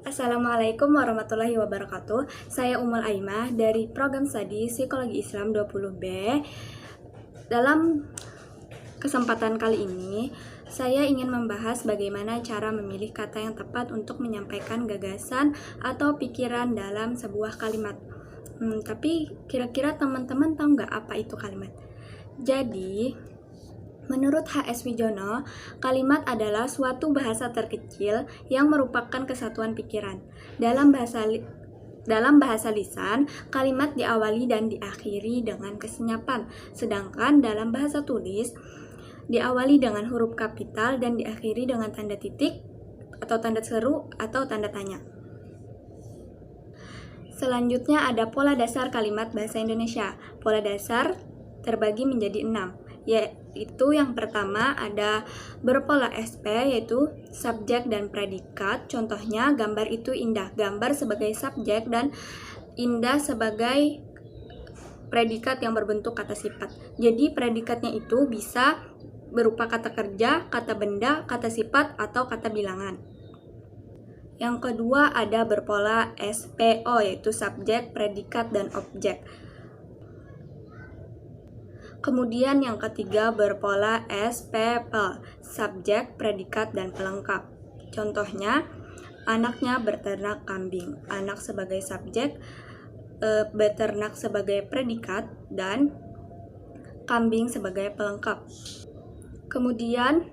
Assalamualaikum warahmatullahi wabarakatuh. Saya Ummul Aimah dari program studi Psikologi Islam 20B. Dalam kesempatan kali ini, saya ingin membahas bagaimana cara memilih kata yang tepat untuk menyampaikan gagasan atau pikiran dalam sebuah kalimat. Tapi kira-kira teman-teman tahu nggak apa itu kalimat? Jadi, menurut H.S. Wijono, kalimat adalah suatu bahasa terkecil yang merupakan kesatuan pikiran. Dalam bahasa lisan, kalimat diawali dan diakhiri dengan kesenyapan, sedangkan dalam bahasa tulis diawali dengan huruf kapital dan diakhiri dengan tanda titik atau tanda seru atau tanda tanya. Selanjutnya ada pola dasar kalimat bahasa Indonesia. Pola dasar terbagi menjadi 6. Yaitu yang pertama ada berpola SP, yaitu subjek dan predikat. Contohnya, gambar itu indah. Gambar sebagai subjek dan indah sebagai predikat yang berbentuk kata sifat. Jadi predikatnya itu bisa berupa kata kerja, kata benda, kata sifat, atau kata bilangan. Yang kedua ada berpola SPO, yaitu subjek, predikat, dan objek. Kemudian yang ketiga berpola SPP, subjek, predikat, dan pelengkap. Contohnya, anaknya berternak kambing. Anak sebagai subjek, beternak sebagai predikat, dan kambing sebagai pelengkap. Kemudian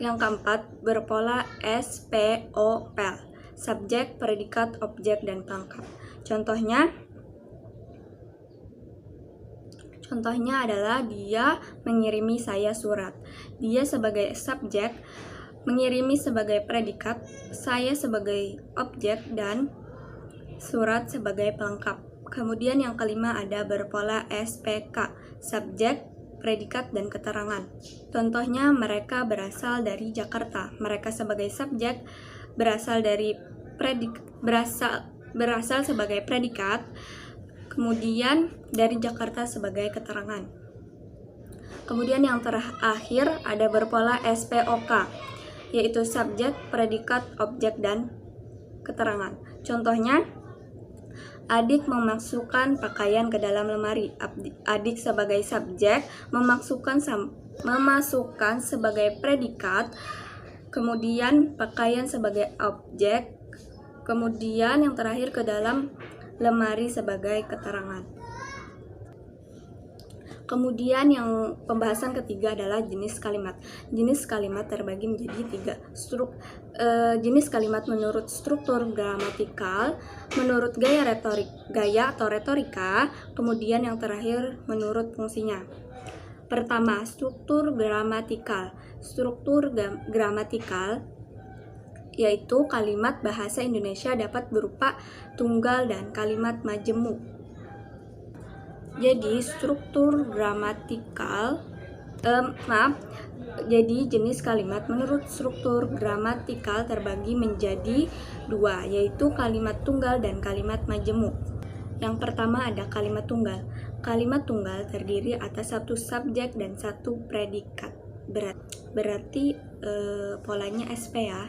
yang keempat berpola SPOP, subjek, predikat, objek, dan pelengkap. Contohnya adalah dia mengirimi saya surat. Dia sebagai subjek, mengirimi sebagai predikat, saya sebagai objek, dan surat sebagai pelengkap. Kemudian yang kelima ada berpola SPK, subjek, predikat, dan keterangan. Contohnya, mereka berasal dari Jakarta. Mereka sebagai subjek berasal sebagai predikat, kemudian dari Jakarta sebagai keterangan. Kemudian yang terakhir ada berpola SPOK, yaitu subjek, predikat, objek, dan keterangan. Contohnya, adik memasukkan pakaian ke dalam lemari. Adik sebagai subjek memasukkan sebagai predikat, kemudian pakaian sebagai objek, kemudian yang terakhir ke dalam lemari sebagai keterangan. Kemudian yang pembahasan ketiga adalah jenis kalimat. Jenis kalimat terbagi menjadi 3. Jenis kalimat menurut struktur gramatikal, menurut gaya atau retorika, kemudian yang terakhir menurut fungsinya. Pertama, struktur gramatikal. Struktur gramatikal yaitu kalimat bahasa Indonesia dapat berupa tunggal dan kalimat majemuk. Jadi struktur gramatikal Jadi jenis kalimat menurut struktur gramatikal terbagi menjadi 2, yaitu kalimat tunggal dan kalimat majemuk. Yang pertama ada kalimat tunggal. Kalimat tunggal terdiri atas satu subjek dan satu predikat. Berarti polanya SP ya.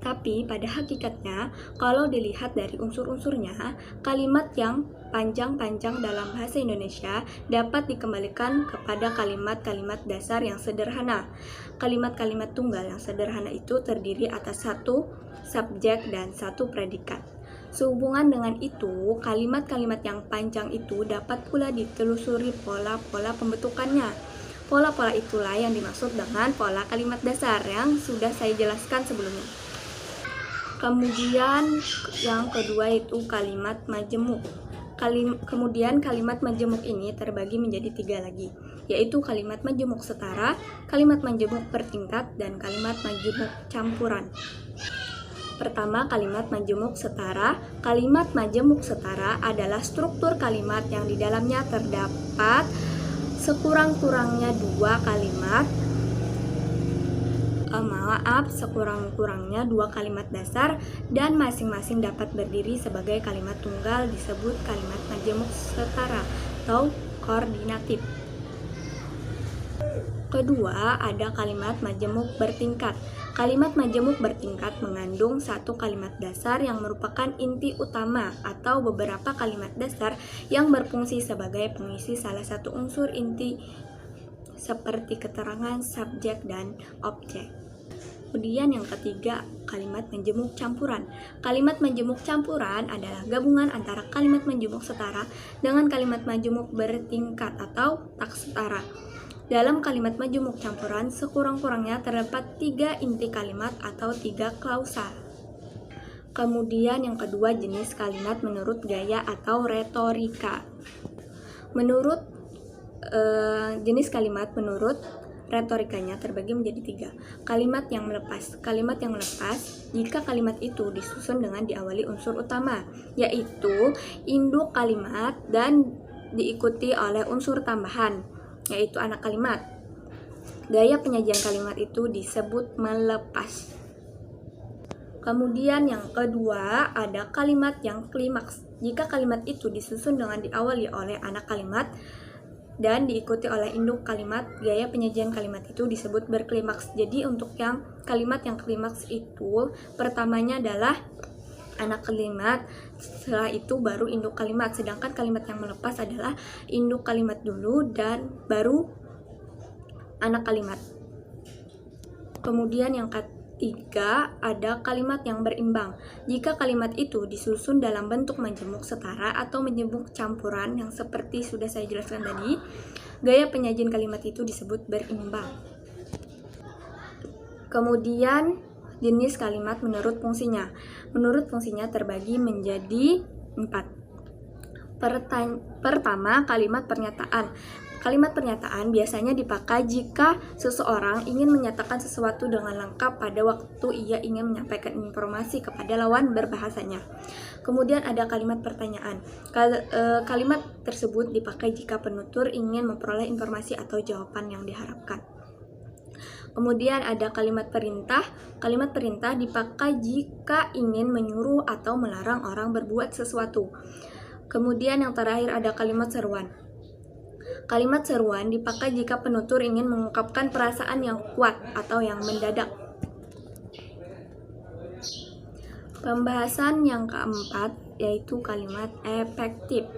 Tapi pada hakikatnya, kalau dilihat dari unsur-unsurnya, kalimat yang panjang-panjang dalam bahasa Indonesia dapat dikembalikan kepada kalimat-kalimat dasar yang sederhana. Kalimat-kalimat tunggal yang sederhana itu terdiri atas satu subjek dan satu predikat. Sehubungan dengan itu, kalimat-kalimat yang panjang itu dapat pula ditelusuri pola-pola pembentukannya. Pola-pola itulah yang dimaksud dengan pola kalimat dasar yang sudah saya jelaskan sebelumnya. Kemudian yang kedua itu kalimat majemuk. Kemudian kalimat majemuk ini terbagi menjadi 3 lagi, yaitu kalimat majemuk setara, kalimat majemuk bertingkat, dan kalimat majemuk campuran. Pertama, kalimat majemuk setara. Kalimat majemuk setara adalah struktur kalimat yang di dalamnya terdapat sekurang-kurangnya 2 kalimat dasar dan masing-masing dapat berdiri sebagai kalimat tunggal, disebut kalimat majemuk setara atau koordinatif. Kedua, ada kalimat majemuk bertingkat. Kalimat majemuk bertingkat mengandung satu kalimat dasar yang merupakan inti utama atau beberapa kalimat dasar yang berfungsi sebagai pengisi salah satu unsur inti seperti keterangan, subjek, dan objek. Kemudian yang ketiga, kalimat majemuk campuran. Kalimat majemuk campuran adalah gabungan antara kalimat majemuk setara dengan kalimat majemuk bertingkat atau tak setara. Dalam kalimat majemuk campuran, sekurang-kurangnya terdapat 3 inti kalimat atau 3 klausa. Kemudian yang kedua, jenis kalimat menurut gaya atau retorika. Menurut jenis kalimat menurut retorikanya terbagi menjadi 3. Kalimat yang melepas. Kalimat yang melepas jika kalimat itu disusun dengan diawali unsur utama, yaitu induk kalimat dan diikuti oleh unsur tambahan, yaitu anak kalimat. Gaya penyajian kalimat itu disebut melepas. Kemudian yang kedua ada kalimat yang klimaks. Jika kalimat itu disusun dengan diawali oleh anak kalimat dan diikuti oleh induk kalimat, gaya penyajian kalimat itu disebut berklimaks. Jadi untuk yang kalimat yang klimaks itu pertamanya adalah anak kalimat, setelah itu baru induk kalimat. Sedangkan kalimat yang melepas adalah induk kalimat dulu dan baru anak kalimat. Kemudian yang ketiga ada kalimat yang berimbang. Jika kalimat itu disusun dalam bentuk majemuk setara atau majemuk campuran yang seperti sudah saya jelaskan tadi, gaya penyajian kalimat itu disebut berimbang. Kemudian jenis kalimat menurut fungsinya. Menurut fungsinya terbagi menjadi 4. Pertama, kalimat pernyataan. Kalimat pernyataan biasanya dipakai jika seseorang ingin menyatakan sesuatu dengan lengkap pada waktu ia ingin menyampaikan informasi kepada lawan berbahasanya. Kemudian ada kalimat pertanyaan. Kalimat tersebut dipakai jika penutur ingin memperoleh informasi atau jawaban yang diharapkan. Kemudian ada kalimat perintah. Kalimat perintah dipakai jika ingin menyuruh atau melarang orang berbuat sesuatu. Kemudian yang terakhir ada kalimat seruan. Kalimat seruan dipakai jika penutur ingin mengungkapkan perasaan yang kuat atau yang mendadak. Pembahasan yang keempat yaitu kalimat efektif.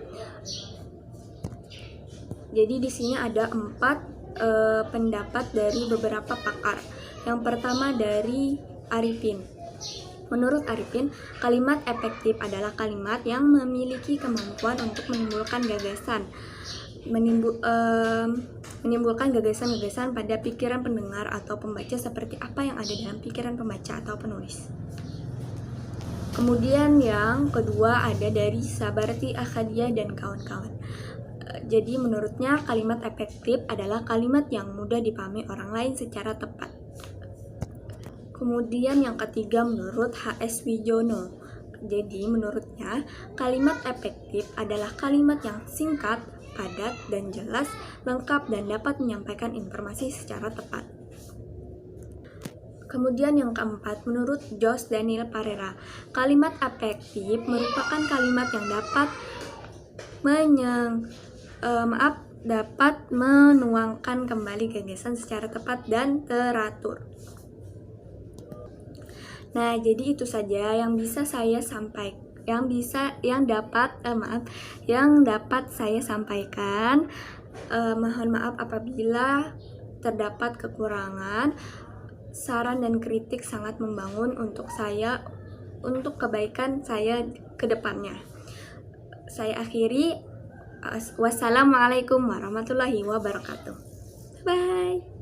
Jadi di sini ada 4 pendapat dari beberapa pakar. Yang pertama dari Arifin. Menurut Arifin, kalimat efektif adalah kalimat yang memiliki kemampuan untuk menimbulkan gagasan pada pikiran pendengar atau pembaca seperti apa yang ada dalam pikiran pembaca atau penulis. Kemudian yang kedua ada dari Sabarti Akhadia dan kawan-kawan. Jadi menurutnya kalimat efektif adalah kalimat yang mudah dipahami orang lain secara tepat. Kemudian yang ketiga menurut H.S. Wijono. Jadi menurutnya kalimat efektif adalah kalimat yang singkat, padat, dan jelas, lengkap, dan dapat menyampaikan informasi secara tepat. Kemudian yang keempat, menurut Josh Daniel Parera, kalimat efektif merupakan kalimat yang dapat menuangkan kembali gagasan secara tepat dan teratur. Nah, jadi itu saja yang bisa saya sampaikan. Yang dapat saya sampaikan. Mohon maaf apabila terdapat kekurangan. Saran dan kritik sangat membangun untuk kebaikan saya ke depannya. Saya akhiri. Wassalamualaikum warahmatullahi wabarakatuh. Bye.